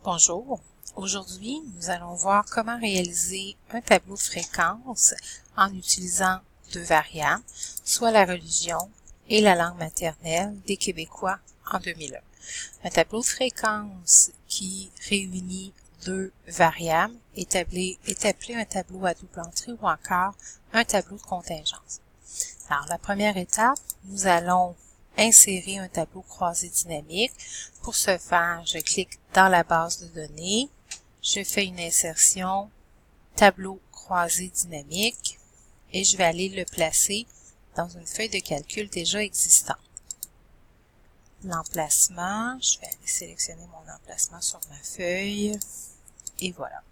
Bonjour, aujourd'hui nous allons voir comment réaliser un tableau de fréquence en utilisant deux variables, soit la religion et la langue maternelle des Québécois en 2001. Un tableau de fréquence qui réunit deux variables est appelé un tableau à double entrée ou encore un tableau de contingence. Alors la première étape, nous allons insérer un tableau croisé dynamique. Pour ce faire, je clique dans la base de données, je fais une insertion tableau croisé dynamique et je vais aller le placer dans une feuille de calcul déjà existante. L'emplacement, je vais aller sélectionner mon emplacement sur ma feuille et voilà.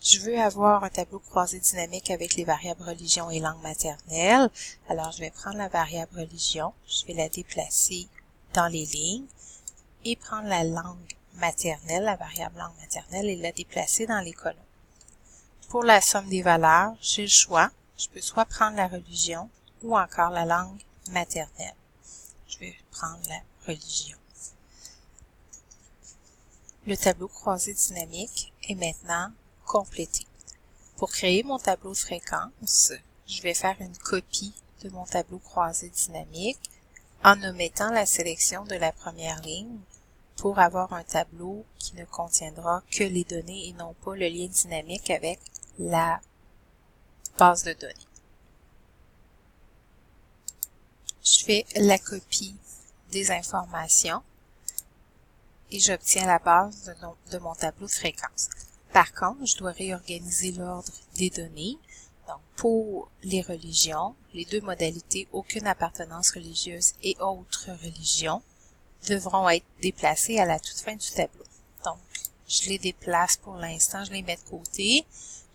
Je veux avoir un tableau croisé dynamique avec les variables religion et langue maternelle. Alors, je vais prendre la variable religion, je vais la déplacer dans les lignes et prendre la langue maternelle, la variable langue maternelle, et la déplacer dans les colonnes. Pour la somme des valeurs, j'ai le choix. Je peux soit prendre la religion ou encore la langue maternelle. Je vais prendre la religion. Le tableau croisé dynamique est maintenant complété. Pour créer mon tableau de fréquence, je vais faire une copie de mon tableau croisé dynamique en omettant la sélection de la première ligne pour avoir un tableau qui ne contiendra que les données et non pas le lien dynamique avec la base de données. Je fais la copie des informations et j'obtiens la base de mon tableau de fréquence. Par contre, je dois réorganiser l'ordre des données. Donc, pour les religions, les deux modalités, aucune appartenance religieuse et autre religion, devront être déplacées à la toute fin du tableau. Donc, je les déplace pour l'instant, je les mets de côté.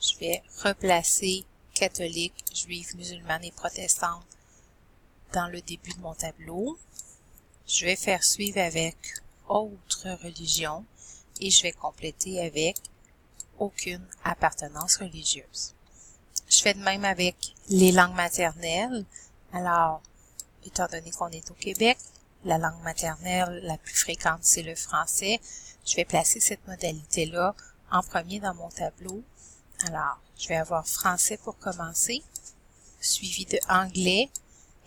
Je vais replacer catholique, juive, musulmane et protestante dans le début de mon tableau. Je vais faire suivre avec autre religion et je vais compléter avec aucune appartenance religieuse. Je fais de même avec les langues maternelles. Alors, étant donné qu'on est au Québec, la langue maternelle la plus fréquente, c'est le français. Je vais placer cette modalité-là en premier dans mon tableau. Alors, je vais avoir français pour commencer, suivi de anglais,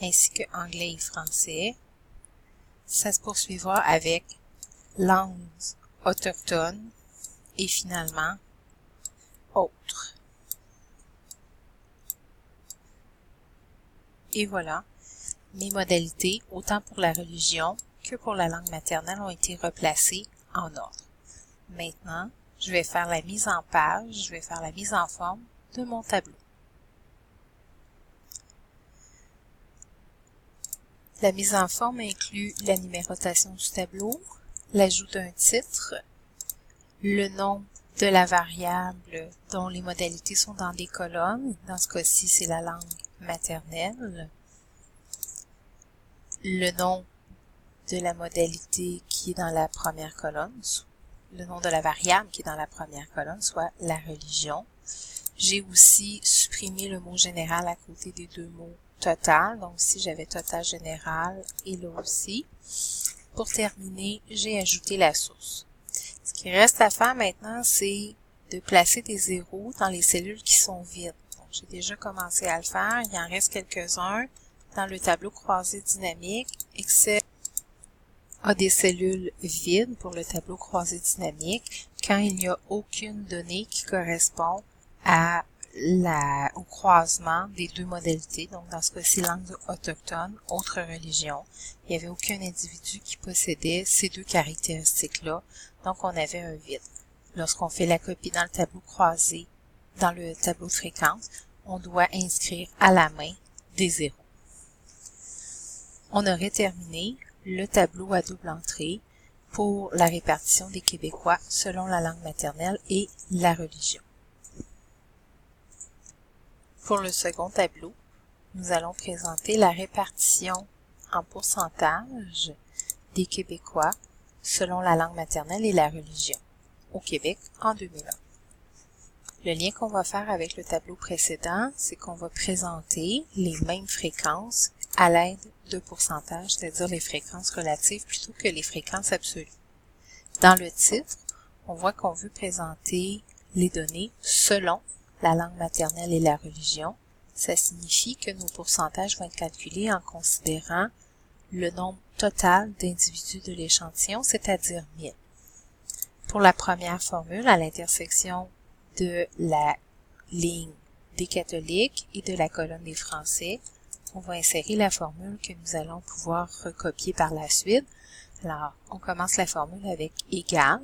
ainsi que anglais et français. Ça se poursuivra avec langues autochtones et finalement autres. Et voilà, mes modalités, autant pour la religion que pour la langue maternelle, ont été replacées en ordre. Maintenant, je vais faire la mise en page, je vais faire la mise en forme de mon tableau. La mise en forme inclut la numérotation du tableau, l'ajout d'un titre, le nom de la variable dont les modalités sont dans des colonnes, dans ce cas-ci c'est la langue maternelle, le nom de la modalité qui est dans la première colonne, le nom de la variable qui est dans la première colonne, soit la religion. J'ai aussi supprimé le mot général à côté des deux mots total, donc ici j'avais total général et là aussi. Pour terminer, j'ai ajouté la source. Ce qui reste à faire maintenant, c'est de placer des zéros dans les cellules qui sont vides. J'ai déjà commencé à le faire, il en reste quelques-uns dans le tableau croisé dynamique. Excel a des cellules vides pour le tableau croisé dynamique quand il n'y a aucune donnée qui correspond au croisement des deux modalités. Donc, dans ce cas-ci, langue autochtone, autre religion. Il n'y avait aucun individu qui possédait ces deux caractéristiques-là. Donc, on avait un vide. Lorsqu'on fait la copie dans le tableau croisé, dans le tableau de fréquence, on doit inscrire à la main des zéros. On aurait terminé le tableau à double entrée pour la répartition des Québécois selon la langue maternelle et la religion. Pour le second tableau, nous allons présenter la répartition en pourcentage des Québécois selon la langue maternelle et la religion au Québec en 2001. Le lien qu'on va faire avec le tableau précédent, c'est qu'on va présenter les mêmes fréquences à l'aide de pourcentages, c'est-à-dire les fréquences relatives plutôt que les fréquences absolues. Dans le titre, on voit qu'on veut présenter les données selon la langue maternelle et la religion. Ça signifie que nos pourcentages vont être calculés en considérant le nombre total d'individus de l'échantillon, c'est-à-dire 1000. Pour la première formule, à l'intersection de la ligne des catholiques et de la colonne des Français, on va insérer la formule que nous allons pouvoir recopier par la suite. Alors, on commence la formule avec égal.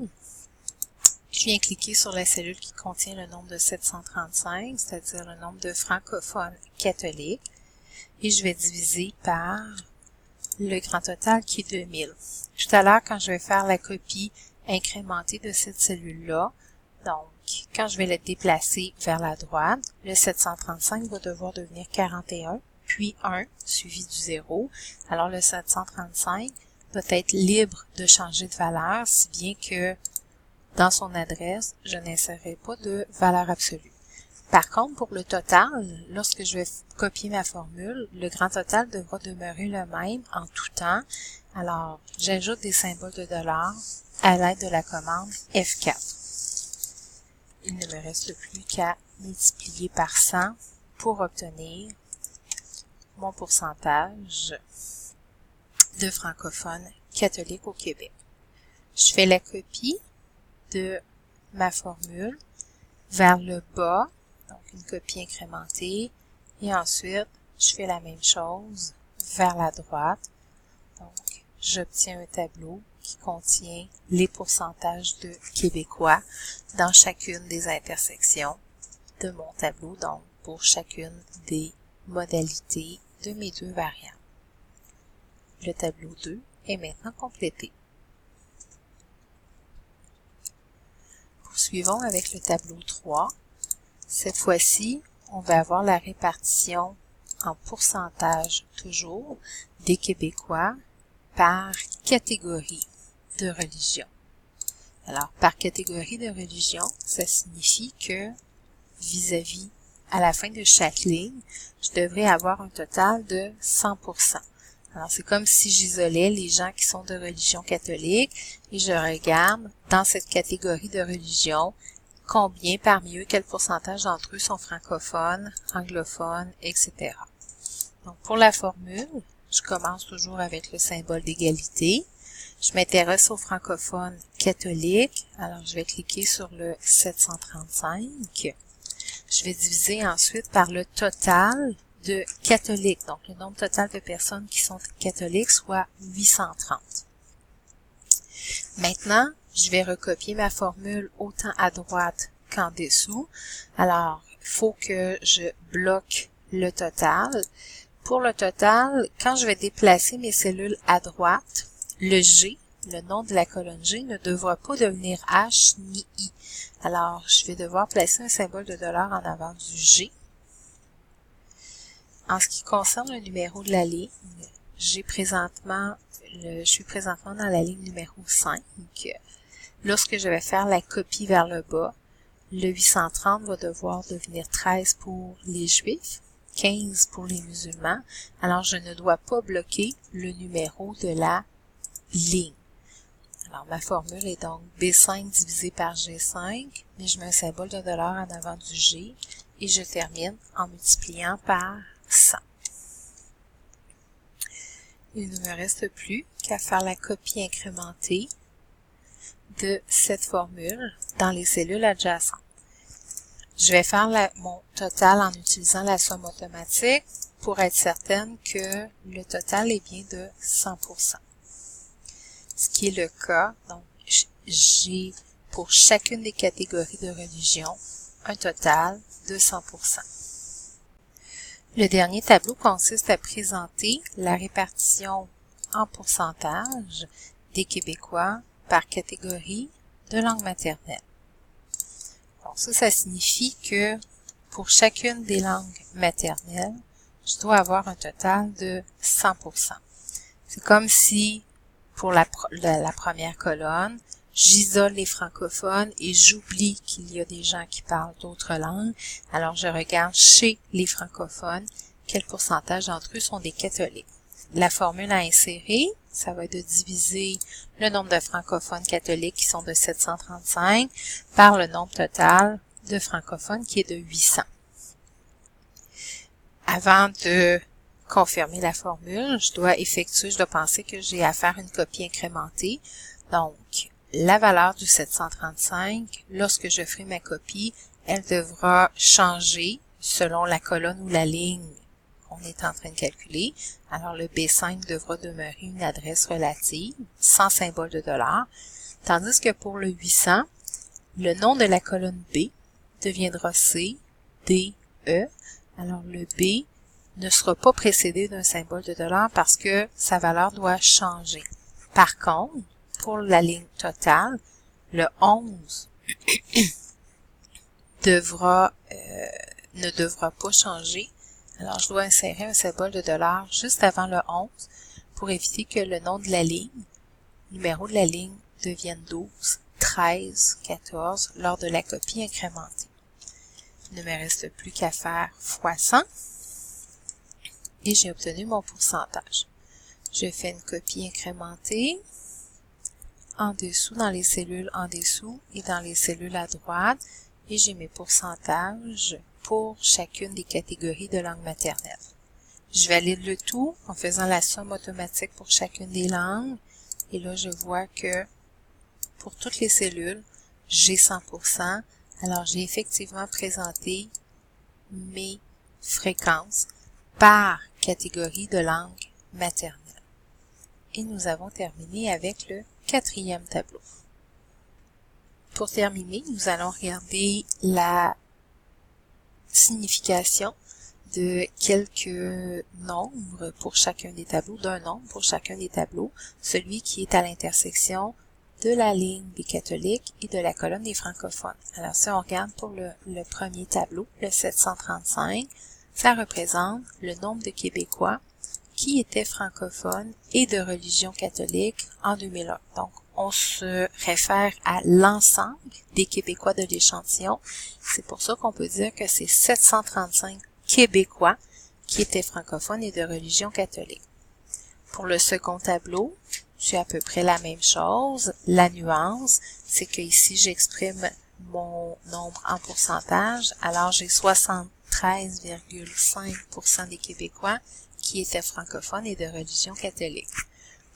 Je viens cliquer sur la cellule qui contient le nombre de 735, c'est-à-dire le nombre de francophones catholiques, et je vais diviser par le grand total qui est 2000. Tout à l'heure, quand je vais faire la copie incrémentée de cette cellule-là, donc, quand je vais la déplacer vers la droite, le 735 va devoir devenir 41, puis 1, suivi du 0. Alors, le 735 doit être libre de changer de valeur, si bien que dans son adresse, je n'insérerai pas de valeur absolue. Par contre, pour le total, lorsque je vais copier ma formule, le grand total devra demeurer le même en tout temps. Alors, j'ajoute des symboles de dollars à l'aide de la commande F4. Il ne me reste plus qu'à multiplier par 100 pour obtenir mon pourcentage de francophones catholiques au Québec. Je fais la copie de ma formule vers le bas, donc une copie incrémentée, et ensuite je fais la même chose vers la droite. Donc, j'obtiens un tableau qui contient les pourcentages de Québécois dans chacune des intersections de mon tableau, donc pour chacune des modalités de mes deux variables. Le tableau 2 est maintenant complété. Poursuivons avec le tableau 3. Cette fois-ci, on va avoir la répartition en pourcentage toujours des Québécois par catégorie de religion. Alors, par catégorie de religion, ça signifie que vis-à-vis, à la fin de chaque ligne, je devrais avoir un total de 100%. Alors, c'est comme si j'isolais les gens qui sont de religion catholique et je regarde dans cette catégorie de religion combien parmi eux, quel pourcentage d'entre eux sont francophones, anglophones, etc. Donc, pour la formule, je commence toujours avec le symbole d'égalité. Je m'intéresse aux francophones catholiques. Alors, je vais cliquer sur le 735. Je vais diviser ensuite par le total de catholiques, donc le nombre total de personnes qui sont catholiques, soit 830. Maintenant, je vais recopier ma formule autant à droite qu'en dessous. Alors, il faut que je bloque le total. Pour le total, quand je vais déplacer mes cellules à droite, le G, le nom de la colonne G, ne devra pas devenir H ni I. Alors, je vais devoir placer un symbole de dollar en avant du G. En ce qui concerne le numéro de la ligne, je suis présentement dans la ligne numéro 5. Lorsque je vais faire la copie vers le bas, le 830 va devoir devenir 13 pour les Juifs, 15 pour les musulmans. Alors, je ne dois pas bloquer le numéro de la ligne. Alors, ma formule est donc B5 divisé par G5, mais je mets un symbole de dollar en avant du G et je termine en multipliant par 100. Il ne me reste plus qu'à faire la copie incrémentée de cette formule dans les cellules adjacentes. Je vais faire mon total en utilisant la somme automatique pour être certaine que le total est bien de 100%. Ce qui est le cas, donc j'ai pour chacune des catégories de religion un total de 100%. Le dernier tableau consiste à présenter la répartition en pourcentage des Québécois par catégorie de langue maternelle. Donc ça signifie que pour chacune des langues maternelles, je dois avoir un total de 100%. C'est comme si, pour la première colonne, j'isole les francophones et j'oublie qu'il y a des gens qui parlent d'autres langues. Alors, je regarde chez les francophones quel pourcentage d'entre eux sont des catholiques. la formule à insérer, ça va être de diviser le nombre de francophones catholiques qui sont de 735 par le nombre total de francophones qui est de 800. Avant de confirmer la formule, je dois penser que j'ai à faire une copie incrémentée. Donc, la valeur du 735, lorsque je ferai ma copie, elle devra changer selon la colonne ou la ligne qu'on est en train de calculer. Alors, le B5 devra demeurer une adresse relative, sans symbole de dollar, tandis que pour le 800, le nom de la colonne B deviendra C, D, E. Alors, le B ne sera pas précédé d'un symbole de dollar parce que sa valeur doit changer. Par contre, pour la ligne totale, le 11 ne devra pas changer. Alors, je dois insérer un symbole de dollar juste avant le 11 pour éviter que le nom de la ligne, numéro de la ligne, devienne 12, 13, 14 lors de la copie incrémentée. Il ne me reste plus qu'à faire fois 100 et j'ai obtenu mon pourcentage. Je fais une copie incrémentée en dessous, dans les cellules en dessous et dans les cellules à droite, et j'ai mes pourcentages pour chacune des catégories de langue maternelle. Je valide le tout en faisant la somme automatique pour chacune des langues, et là je vois que pour toutes les cellules, j'ai 100%, alors j'ai effectivement présenté mes fréquences par catégorie de langue maternelle. Et nous avons terminé avec le 4e tableau. Pour terminer, nous allons regarder la signification de quelques nombres pour chacun des tableaux, d'un nombre pour chacun des tableaux, celui qui est à l'intersection de la ligne des catholiques et de la colonne des francophones. Alors, si on regarde pour le premier tableau, le 735, ça représente le nombre de Québécois qui étaient francophones et de religion catholique en 2001. Donc, on se réfère à l'ensemble des Québécois de l'échantillon. C'est pour ça qu'on peut dire que c'est 735 Québécois qui étaient francophones et de religion catholique. Pour le second tableau, c'est à peu près la même chose. La nuance, c'est que ici, j'exprime mon nombre en pourcentage. Alors, j'ai 73,5% des Québécois qui étaient francophones et de religion catholique.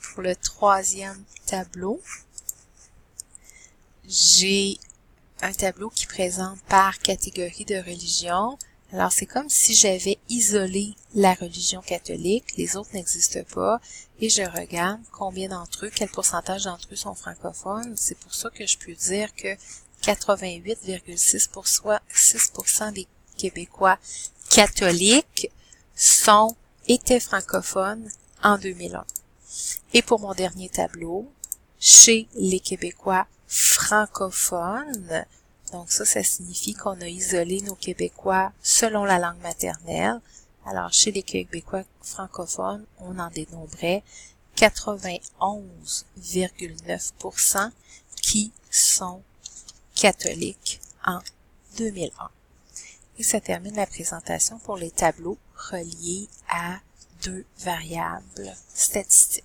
Pour le troisième tableau, j'ai un tableau qui présente par catégorie de religion. Alors, c'est comme si j'avais isolé la religion catholique, les autres n'existent pas, et je regarde combien d'entre eux, quel pourcentage d'entre eux sont francophones. C'est pour ça que je peux dire que 88,6% des Québécois catholiques étaient francophones en 2001. Et pour mon dernier tableau, chez les Québécois francophones, donc ça signifie qu'on a isolé nos Québécois selon la langue maternelle. Alors, chez les Québécois francophones, on en dénombrait 91,9% qui sont catholiques en 2001. Et ça termine la présentation pour les tableaux reliés à deux variables statistiques.